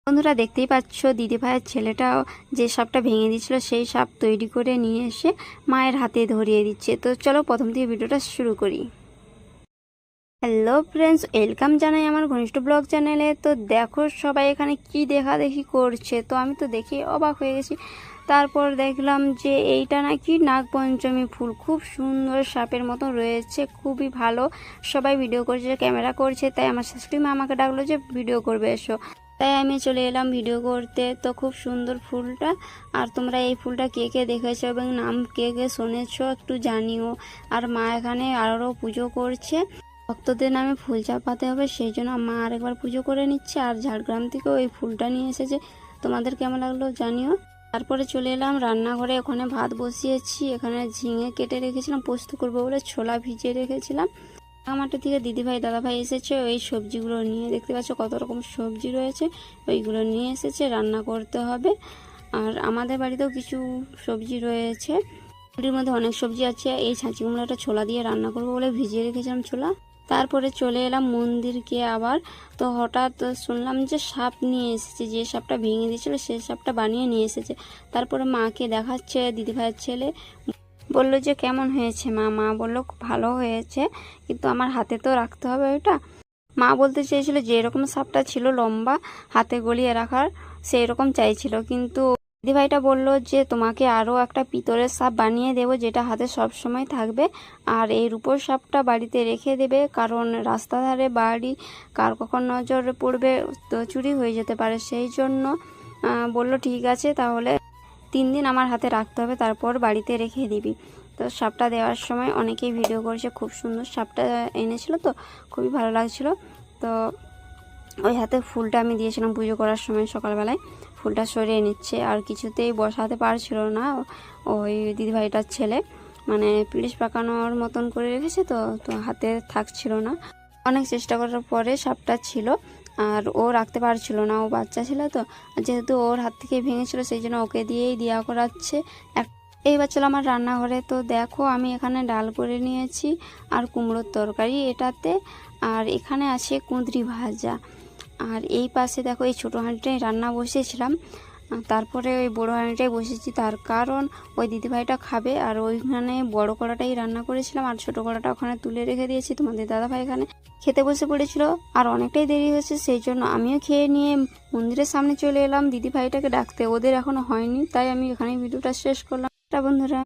বন্ধুরা দেখতেই পাচ্ছ দিদিভাইয়ের ছেলেটা যে সাপটা ভেঙে দিয়েছিল সেই সাপ তৈরি করে নিয়ে এসে মায়ের হাতে ধরিয়ে দিচ্ছে। তো চলো প্রথম থেকে ভিডিওটা শুরু করি। হ্যালো ফ্রেন্ডস, ওয়েলকাম জানাই আমার ঘনিষ্ঠ ব্লগ চ্যানেলে। তো দেখো সবাই এখানে কি দেখাদেখি করছে, তো আমি তো দেখে অবাক হয়ে গেছি। তারপর দেখলাম যে এইটা নাকি নাগপঞ্চমী ফুল, খুব সুন্দর সাপের মতো রয়েছে, খুবই ভালো। সবাই ভিডিও করছে, ক্যামেরা করছে, তাই আমার শাশুড়ি মা আমাকে ডাকলো যে ভিডিও করবে এসো, তাই আমি চলে এলাম ভিডিও করতে। তো খুব সুন্দর ফুলটা। আর তোমরা এই ফুলটা কে কে দেখেছো এবং নাম কে কে শুনেছো একটু জানিও। আর মা এখানে আরও পুজো করছে, ভক্তদের নামে ফুল চাপাতে হবে, সেই জন্য মা আরেকবার পুজো করে নিচ্ছে। আর ঝাড়গ্রাম থেকে ওই ফুলটা নিয়ে এসেছে, তোমাদের কেমন লাগলো জানিও। তারপরে চলে এলাম রান্নাঘরে, ওখানে ভাত বসিয়েছি। এখানে ঝিঙে কেটে রেখেছিলাম, পোস্ত করবো বলে ছোলা ভিজিয়ে রেখেছিলাম। আমাদের থেকে দিদিভাই দাদাভাই এসেছে ওই সবজিগুলো নিয়ে, দেখতে পাচ্ছ কত রকম সবজি রয়েছে, ওইগুলো নিয়ে এসেছে, রান্না করতে হবে। আর আমাদের বাড়িতেও কিছু সবজি রয়েছে, ওটির মধ্যে অনেক সবজি আছে। এই ছাঁচি কুমড়োটা ছোলা দিয়ে রান্না করবো বলে ভিজিয়ে রেখেছিলাম ছোলা। তারপরে চলে এলাম মন্দিরকে আবার। তো হঠাৎ শুনলাম যে সাপ নিয়ে এসেছে, যে সাপটা ভেঙে দিয়েছিল সেই সাপটা বানিয়ে নিয়ে এসেছে। তারপরে মাকে দেখাচ্ছে দিদিভাইয়ের ছেলে, বললো যে কেমন হয়েছে মা? মা বললো ভালো হয়েছে, কিন্তু আমার হাতে তো রাখতে হবে ওইটা। মা বলতে চেয়েছিল যে এরকম সাপটা ছিল লম্বা, হাতে গলিয়ে রাখার, সেই রকম চাইছিল, কিন্তু দিদিভাইটা বলল যে তোমাকে আরও একটা পিতলের সাপ বানিয়ে দেবো, যেটা হাতে সব সময় থাকবে। আর এই রূপোর সাপটা বাড়িতে রেখে দেবে, কারণ রাস্তা ধারে বাড়ি, কার কখন নজর পড়বে তো চুরি হয়ে যেতে পারে, সেই জন্য বলল ঠিক আছে, তাহলে 3 দিন আমার হাতে রাখতে হবে, তারপর বাড়িতে রেখে দিবি। তো সাপটা দেওয়ার সময় অনেকেই ভিডিও করেছে, খুব সুন্দর সাপটা এনেছিল, তো খুবই ভালো লাগছিল। তো ওই হাতে ফুলটা আমি দিয়েছিলাম পুজো করার সময়, সকালবেলায় ফুলটা সরিয়ে নিচ্ছে, আর কিছুতেই বসাতে পারছিল না ওই দিদিভাইটার ছেলে, মানে পিলিশ পাকানোর মতন করে রেখেছে, তো তো হাতে থাকছিল না। অনেক চেষ্টা করার পরে সাপটা ছিল, আর ও রাখতে পারছিল না, ও বাচ্চা ছিল, তো যেহেতু ওর হাত থেকে ভেঙেছিল সেই জন্য ওকে দিয়েই দেওয়া করাচ্ছে। এইবার চলো আমার রান্নাঘরে। তো দেখো আমি এখানে ডাল করে নিয়েছি আর কুমড়োর তরকারি এটাতে, আর এখানে আছে কুঁদরি ভাজা। আর এই পাশে দেখো এই ছোটো হাঁড়িটাই রান্না বসিয়েছিলাম, তারপরে ওই বড়ো হাঁড়িটাই বসেছি, তার কারণ ওই দিদিভাইটা খাবে। আর ওইখানে বড় কড়াটাই রান্না করেছিলাম, আর ছোটো কড়াটা ওখানে তুলে রেখে দিয়েছি। তোমাদের দাদাভাই এখানে খেতে বসে পড়েছিল, আর অনেকটাই দেরি হয়েছে, সেই জন্য আমিও খেয়ে নিয়ে মন্দিরের সামনে চলে এলাম দিদিভাইটাকে ডাকতে। ওদের এখনো হয়নি, তাই আমি এখানে ভিডিওটা শেষ করলাম। বন্ধুরা।